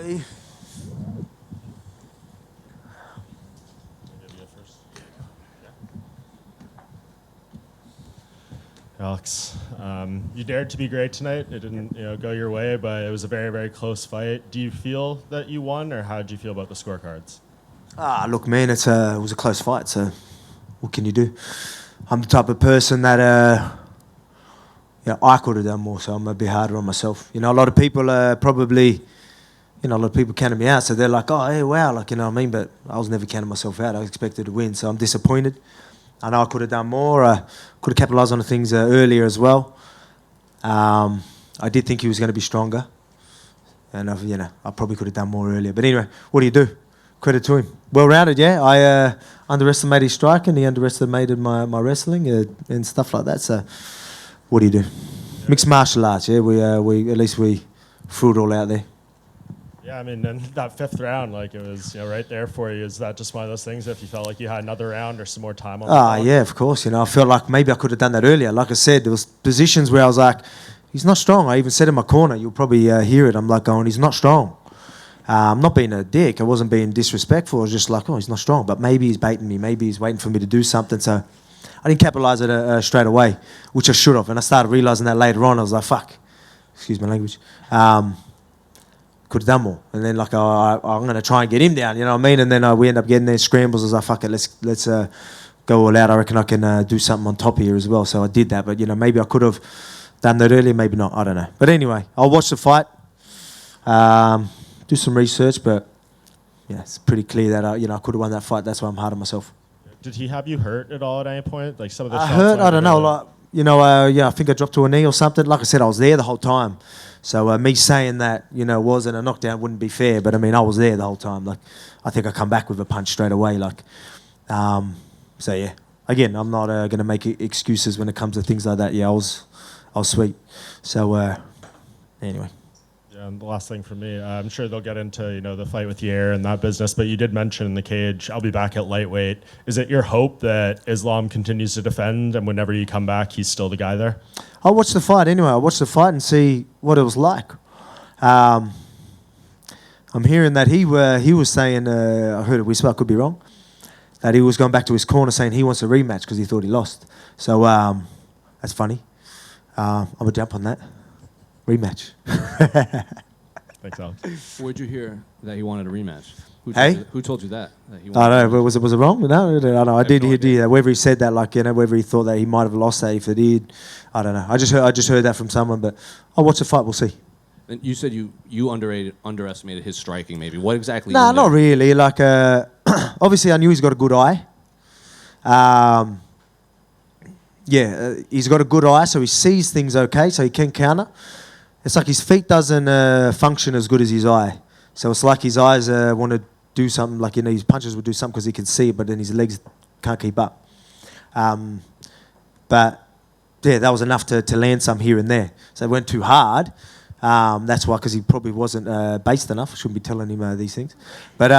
me. Alex, you dared to be great tonight. It didn't, go your way, but it was a very, very close fight. Do you feel that you won, or how did you feel about the scorecards? Look, man, it was a close fight. So, what can you do? I'm the type of person that I could have done more. So I'm a bit harder on myself. A lot of people probably, a lot of people counted me out. So they're like, oh, hey, wow, like, you know what I mean? But I was never counting myself out. I expected to win. So I'm disappointed. I know I could have done more. Could have capitalised on the things earlier as well. I did think he was going to be stronger. And, I probably could have done more earlier. But anyway, what do you do? Credit to him. Well-rounded, yeah. I underestimated his striking. He underestimated my wrestling and stuff like that. So what do you do? Mixed martial arts, yeah. We at least we threw it all out there. Yeah, I mean, and that fifth round, like, it was, right there for you. Is that just one of those things, if you felt like you had another round or some more time on the clock? Yeah, of course. I felt like maybe I could have done that earlier. Like I said, there was positions where I was like, he's not strong. I even said in my corner, you'll probably hear it. I'm like going, he's not strong. I'm not being a dick. I wasn't being disrespectful. I was just like, oh, he's not strong. But maybe he's baiting me. Maybe he's waiting for me to do something. So I didn't capitalise it straight away, which I should have. And I started realising that later on. I was like, fuck. Excuse my language. Could have done more. And then like I'm going to try and get him down, you know what I mean? And then we end up getting there scrambles. I was like, fuck it, let's go all out. I reckon I can do something on top here as well. So I did that. But, maybe I could have done that earlier, maybe not. I don't know. But anyway, I'll watch the fight, do some research. But, yeah, it's pretty clear that, I could have won that fight. That's why I'm hard on myself. Did he have you hurt at all at any point? Like some of the shots hurt? I don't know. Like, I think I dropped to a knee or something. Like I said, I was there the whole time. So me saying that, wasn't a knockdown wouldn't be fair. But, I was there the whole time. Like, I think I come back with a punch straight away. Like, so, yeah. Again, I'm not going to make excuses when it comes to things like that. Yeah, I was sweet. So, anyway. Yeah, and the last thing for me, I'm sure they'll get into, the fight with Yair and that business. But you did mention in the cage, I'll be back at lightweight. Is it your hope that Islam continues to defend and whenever you come back, he's still the guy there? I'll watch the fight anyway. I'll watch the fight and see what it was like. I'm hearing that he was saying, I heard a whisper, I could be wrong, that he was going back to his corner saying he wants a rematch because he thought he lost. So that's funny. I'm going to jump on that. Rematch. Thanks, Alex. Where'd you hear that he wanted a rematch? Who told you that? I don't know. Was it wrong? No, I don't know. I did hear that. Whether he said that, like, whether he thought that he might have lost that if it did, I don't know. I just heard that from someone, but I'll watch the fight. We'll see. And you said you underestimated his striking. Maybe what exactly? No, not really. Like, obviously, I knew he's got a good eye. He's got a good eye, so he sees things okay, so he can counter. It's like his feet doesn't function as good as his eye. So it's like his eyes want to do something, like, his punches will do something because he can see it, but then his legs can't keep up. But, yeah, that was enough to land some here and there. So it went too hard. That's why, because he probably wasn't based enough. I shouldn't be telling him these things. But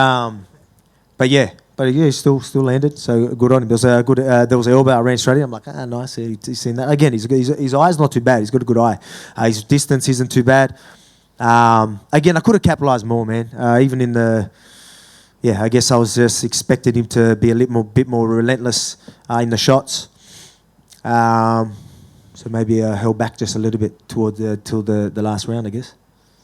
yeah, he still landed. So good on him. There was an elbow. I ran straight in. I'm like, nice. He's seen that. Again, his eye's not too bad. He's got a good eye. His distance isn't too bad. Again, I could have capitalised more, man. Even in the, I guess I was just expecting him to be a bit more relentless in the shots. So maybe held back just a little bit till the last round, I guess.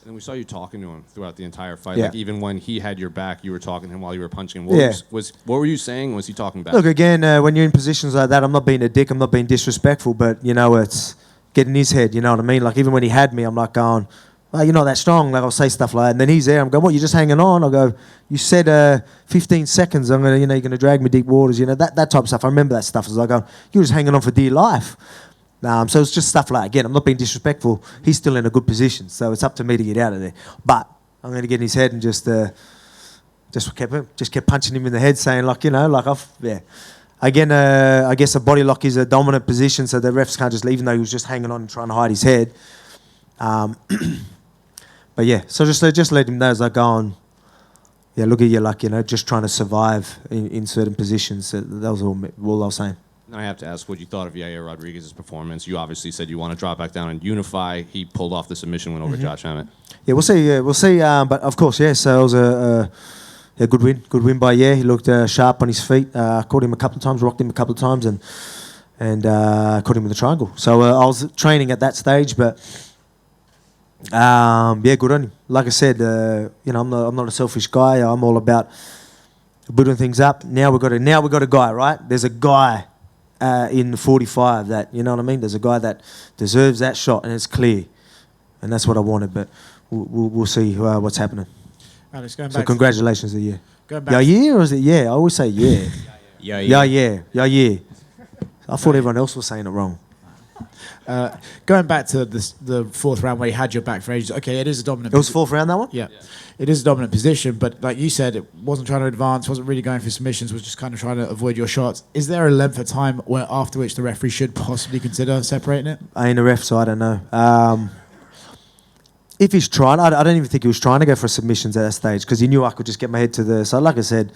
And we saw you talking to him throughout the entire fight. Yeah. Like, even when he had your back, you were talking to him while you were punching him. What were you saying? Was he talking back? Look, again, when you're in positions like that, I'm not being a dick, I'm not being disrespectful, but, it's getting his head, you know what I mean? Like, even when he had me, I'm like going, oh, you're not that strong. Like, I'll say stuff like that. And then he's there. I'm going, what, you're just hanging on? I'll go, you said 15 seconds. I'm going to, you're going to drag me deep waters. That type of stuff. I remember that stuff. It's like, you're just hanging on for dear life. So it's just stuff like that. Again, I'm not being disrespectful. He's still in a good position. So it's up to me to get out of there. But I'm going to get in his head and just kept punching him in the head, saying, like, Again, I guess a body lock is a dominant position, so the refs can't just leave, even though he was just hanging on and trying to hide his head. But yeah, so just let him know as I go on. Yeah, look at you, like, just trying to survive in certain positions. That was all I was saying. I have to ask what you thought of Yair Rodriguez's performance. You obviously said you want to drop back down and unify. He pulled off the submission win over Josh Emmett. Yeah, we'll see. We'll see. But of course, yeah. So it was a good win. Good win by Yair. He looked sharp on his feet. Caught him a couple of times, rocked him a couple of times, and caught him with a triangle. So I was training at that stage, but yeah, good on him. Like I said, I'm not a selfish guy. I'm all about building things up. Now we got a guy, right? There's a guy in 45 that, you know what I mean? There's a guy that deserves that shot, and it's clear. And that's what I wanted, but we'll see what's happening. Alex, going So back congratulations to you. Going back Yeah, or is it yeah? I always say yeah. Yeah. I thought everyone else was saying it wrong. going back to the fourth round where you had your back for ages. Okay, it is a dominant. It was fourth round, that one? Yeah. It is a dominant position, but like you said, it wasn't trying to advance, wasn't really going for submissions, was just kind of trying to avoid your shots. Is there a length of time where after which the referee should possibly consider separating it? I ain't a ref, so I don't know. If he's trying, I don't even think he was trying to go for submissions at that stage because he knew I could just get my head to the. So, like I said,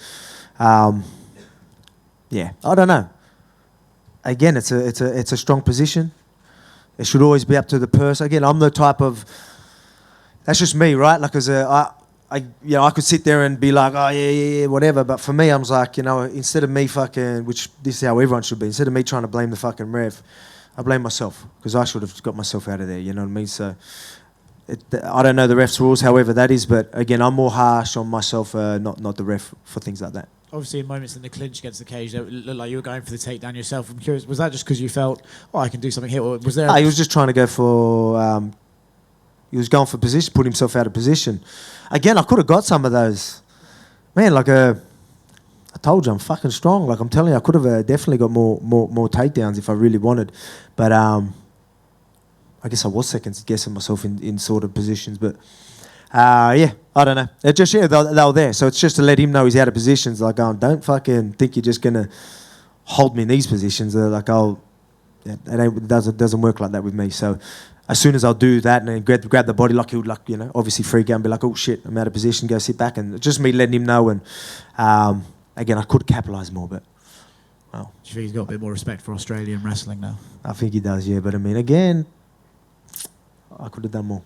yeah, I don't know. Again, it's a strong position. It should always be up to the person. Again, I'm the type of. That's just me, right? Like I could sit there and be like, oh yeah, whatever. But for me, I'm like, instead of me fucking, which this is how everyone should be. Instead of me trying to blame the fucking ref, I blame myself because I should have got myself out of there. You know what I mean? So. I don't know the ref's rules, however that is, but again, I'm more harsh on myself, not the ref for things like that. Obviously, in moments in the clinch against the cage, it looked like you were going for the takedown yourself. I'm curious, was that just because you felt, I can do something here, or was there? He was just trying to go for. He was going for position, put himself out of position. Again, I could have got some of those. Man, I told you, I'm fucking strong. Like I'm telling you, I could have definitely got more takedowns if I really wanted, but I guess I was second guessing myself in sort of positions, but yeah, I don't know. It just they were there, so it's just to let him know he's out of positions. Like, don't fucking think you're just gonna hold me in these positions. Like, it doesn't work like that with me. So as soon as I'll do that and then grab the body lock, he would obviously freak out and be like, oh shit, I'm out of position, go sit back, and just me letting him know. And again, I could capitalise more, but. Well, do you think he's got a bit more respect for Australian wrestling now? I think he does, yeah. But I mean, again. I could have done more.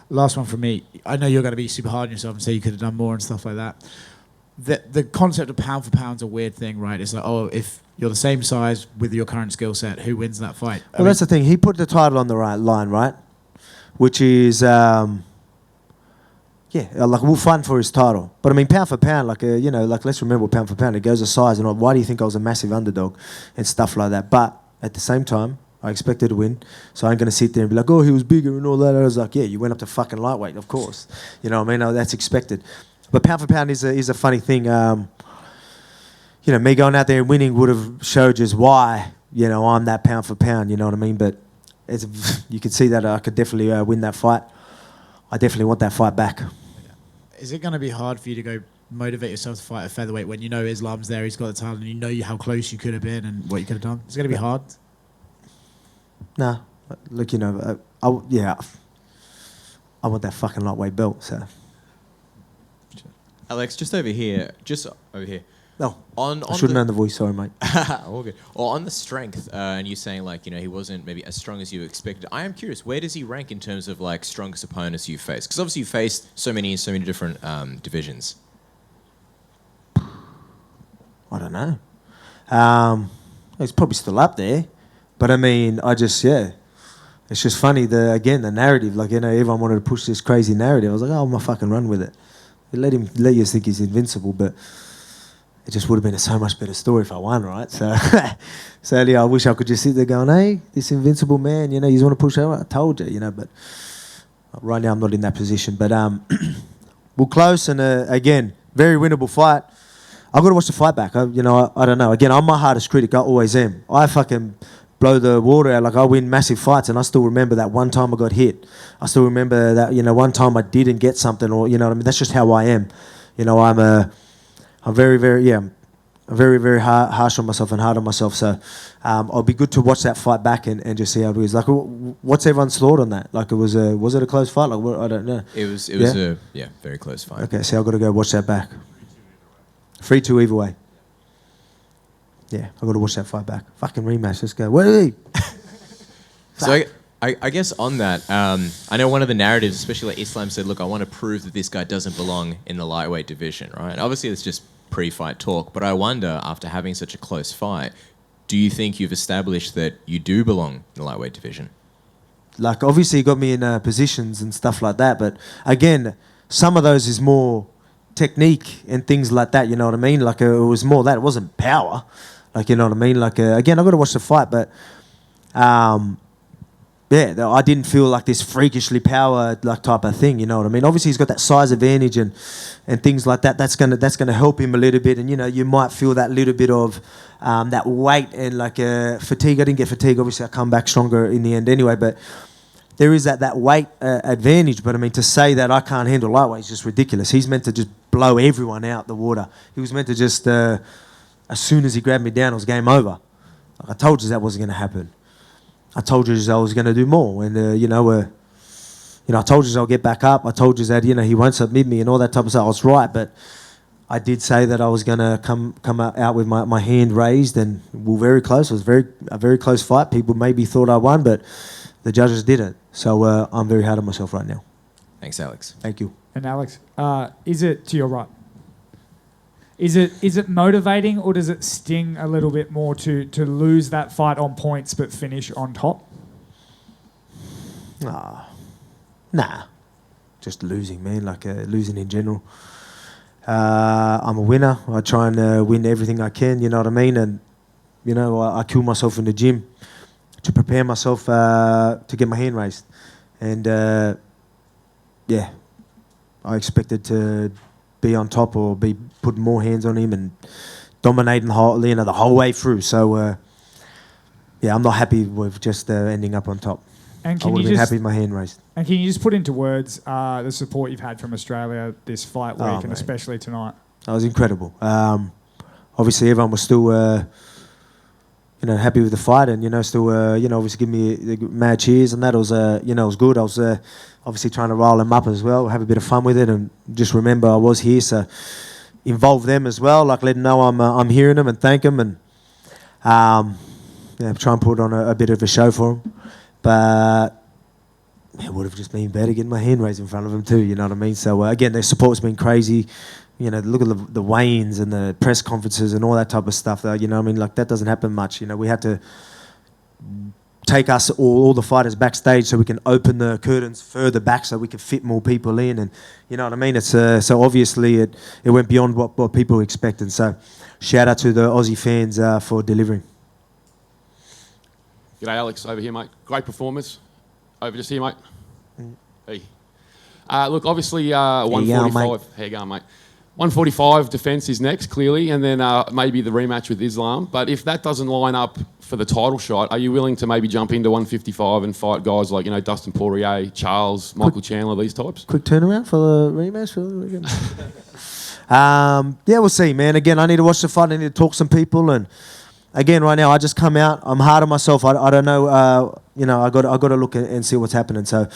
Last one from me. I know you're going to be super hard on yourself and say you could have done more and stuff like that. The concept of pound for pound is a weird thing, right? It's like, if you're the same size with your current skill set, who wins that fight? Well, that's the thing. He put the title on the right line, right? Which is, we'll fight for his title. But I mean, pound for pound, let's remember pound for pound. It goes to size. And why do you think I was a massive underdog and stuff like that? But at the same time, I expected to win, so I ain't going to sit there and be like, oh, he was bigger and all that. I was like, yeah, you went up to fucking lightweight, of course. You know what I mean? That's expected. But pound for pound is a funny thing. Me going out there and winning would have showed just why, I'm that pound for pound, you know what I mean? But you can see that I could definitely win that fight. I definitely want that fight back. Is it going to be hard for you to go motivate yourself to fight a featherweight when you know Islam's there, he's got the title, and you know how close you could have been and what you could have done? Is it going to be hard? Nah, look, I want that fucking lightweight belt. So, Alex, just over here. No, I should have known the voice. Sorry, mate. All good. Or on the strength, and you saying he wasn't maybe as strong as you expected. I am curious, where does he rank in terms of strongest opponents you've faced? Because obviously you faced so many different divisions. I don't know. He's probably still up there. But I mean, it's just funny, the narrative, everyone wanted to push this crazy narrative. I was like, I'm gonna fucking run with it. Let you think he's invincible, but it just would have been a so much better story if I won, right? So, I wish I could just sit there going, hey, this invincible man, you want to push over? I told you, but right now I'm not in that position. But we're close, and again, very winnable fight. I've got to watch the fight back. I don't know. Again, I'm my hardest critic. I always am. I fucking blow the water out. I win massive fights, and I still remember that one time I got hit. I still remember that, one time I didn't get something, or, what I mean? That's just how I am. I'm very, very, I'm very, very harsh on myself and hard on myself. So I'll be good to watch that fight back and just see how it is. What's everyone's thought on that? Was it a close fight? I don't know. It was a very close fight. Okay, so I've got to go watch that back. 3-2 either way. yeah, I got to watch that fight back. Fucking rematch. Let's go. What are they? So I guess on that, I know one of the narratives, especially like Islam said, look, I want to prove that this guy doesn't belong in the lightweight division, right? Obviously, it's just pre-fight talk, but I wonder, after having such a close fight, do you think you've established that you do belong in the lightweight division? Like, obviously, he got me in positions and stuff like that, but again, some of those is more technique and things like that, you know what I mean? Like, it was more that. It wasn't power. Like, you know what I mean? Like, again, I've got to watch the fight, but... yeah, I didn't feel like this freakishly power like type of thing, you know what I mean? Obviously, he's got that size advantage and things like that. That's gonna help him a little bit, and you know, you might feel that little bit of that weight and like fatigue. I didn't get fatigue. Obviously, I come back stronger in the end anyway. But there is that weight advantage. But I mean, to say that I can't handle lightweight is just ridiculous. He's meant to just blow everyone out the water. He was meant to just as soon as he grabbed me down, it was game over. Like, I told you that wasn't going to happen. I told you I was going to do more, and I told you I'll get back up. I told you that he won't submit me and all that type of stuff. I was right, but I did say that I was going to come out with my hand raised, and we were very close. It was a very close fight. People maybe thought I won, but the judges didn't. So I'm very hard on myself right now. Thanks, Alex. Thank you. And Alex, is it to your right? Is it motivating, or does it sting a little bit more to lose that fight on points but finish on top? Nah. Just losing, man. Like losing in general. I'm a winner. I try and win everything I can, you know what I mean? And, I kill myself in the gym to prepare myself to get my hand raised. And, I expected to be on top or be putting more hands on him and dominating the whole way through. So, I'm not happy with just ending up on top. And I would have been happy with my hand raised. And can you just put into words the support you've had from Australia this fight week and mate. especially tonight? That was incredible. Obviously, everyone was still, happy with the fight, and still, obviously give me the mad cheers, and that was, it was good. I was obviously trying to rile them up as well, have a bit of fun with it, and just remember I was here, so involve them as well, like let them know I'm hearing them and thank them, and try and put on a bit of a show for them. But it would have just been better getting my hand raised in front of them too, you know what I mean? So again, their support's been crazy. Look at the weigh-ins and the press conferences and all that type of stuff. You know what I mean? Like, that doesn't happen much. We had to take us all the fighters backstage so we can open the curtains further back so we can fit more people in. And you know what I mean? It's so obviously it went beyond what people were expecting. So shout out to the Aussie fans for delivering. G'day, Alex, over here, mate. Great performance. Over just here, mate. Hey. Look, obviously, 145. How you going, mate? 145 defence is next, clearly, and then maybe the rematch with Islam. But if that doesn't line up for the title shot, are you willing to maybe jump into 155 and fight guys like, Dustin Poirier, Charles, Michael Chandler, these types? Quick turnaround for the rematch? We'll see, man. Again, I need to watch the fight. I need to talk to some people, and again, right now, I just come out. I'm hard on myself. I don't know. I got to look and see what's happening. So,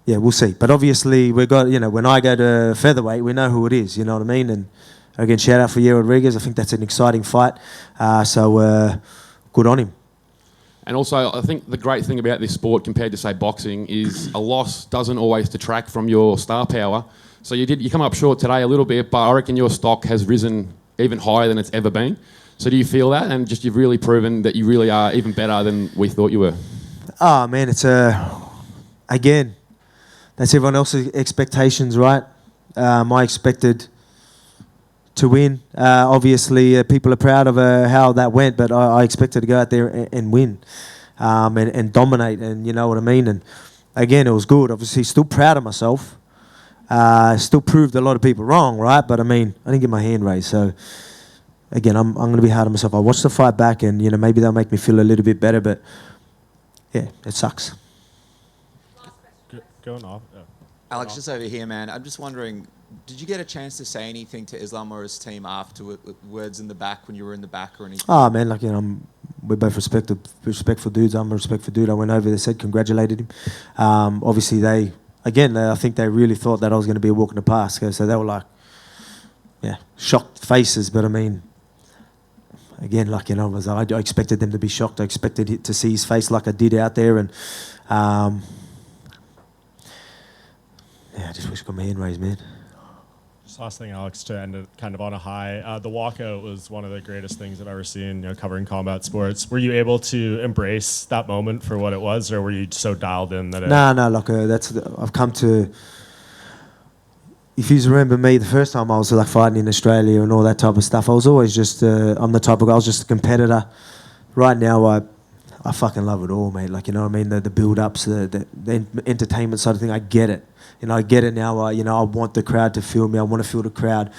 we'll see. But obviously, we got. When I go to featherweight, we know who it is. You know what I mean? And again, shout out for Yair Rodriguez. I think that's an exciting fight. So good on him. And also, I think the great thing about this sport compared to, say, boxing is a loss doesn't always detract from your star power. So you come up short today a little bit, but I reckon your stock has risen even higher than it's ever been. So do you feel that? And just you've really proven that you really are even better than we thought you were. Oh, man, it's again, that's everyone else's expectations, right? I expected to win. Obviously, people are proud of how that went, but I expected to go out there and win and dominate, and you know what I mean? And again, it was good. Obviously, still proud of myself. Still proved a lot of people wrong, right? But I mean, I didn't get my hand raised. So again, I'm going to be hard on myself. I'll watch the fight back, and maybe they'll make me feel a little bit better. But yeah, it sucks. Going off. Alex, just over here, man. I'm just wondering, did you get a chance to say anything to Islam or his team afterwards in the back when you were in the back or anything? Oh man, we're both respectful dudes. I'm a respectful dude. I went over there, said, congratulated him. Obviously, I think they really thought that I was going to be a walk in the park. So they were like, shocked faces. But I mean, again, like, you know, I expected them to be shocked. I expected to see his face like I did out there, and yeah, I just wish I got my hand raised, man. Just last thing, Alex, to end it kind of on a high. The walkout was one of the greatest things I've ever seen, you know, covering combat sports. Were you able to embrace that moment for what it was, or were you so dialed in that? No, like I've come to. If you remember me, the first time I was like fighting in Australia and all that type of stuff, I was always just, I'm the type of guy, I was just a competitor. Right now, I fucking love it all, mate. Like, you know what I mean? The build-ups, the entertainment side of thing, I get it. You know, I get it now. I want the crowd to feel me. I want to feel the crowd.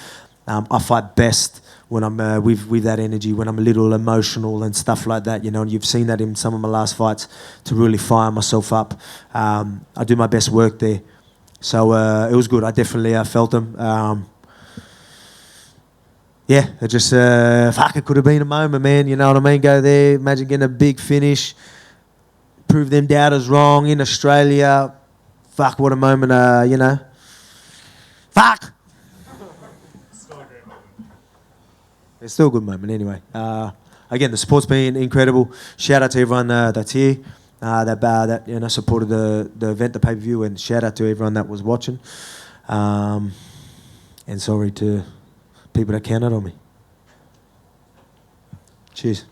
I fight best when I'm with that energy, when I'm a little emotional and stuff like that. You know, and you've seen that in some of my last fights, to really fire myself up. I do my best work there. So it was good. I definitely felt them. Yeah, it just, fuck, it could have been a moment, man. You know what I mean? Go there, imagine getting a big finish, prove them doubters wrong in Australia. Fuck, what a moment, you know. Fuck! Still a great moment. It's still a good moment anyway. Again, the support's been incredible. Shout out to everyone that's here. That you know, supported the event, the pay-per-view, and shout out to everyone that was watching. And sorry to people that counted on me. Cheers.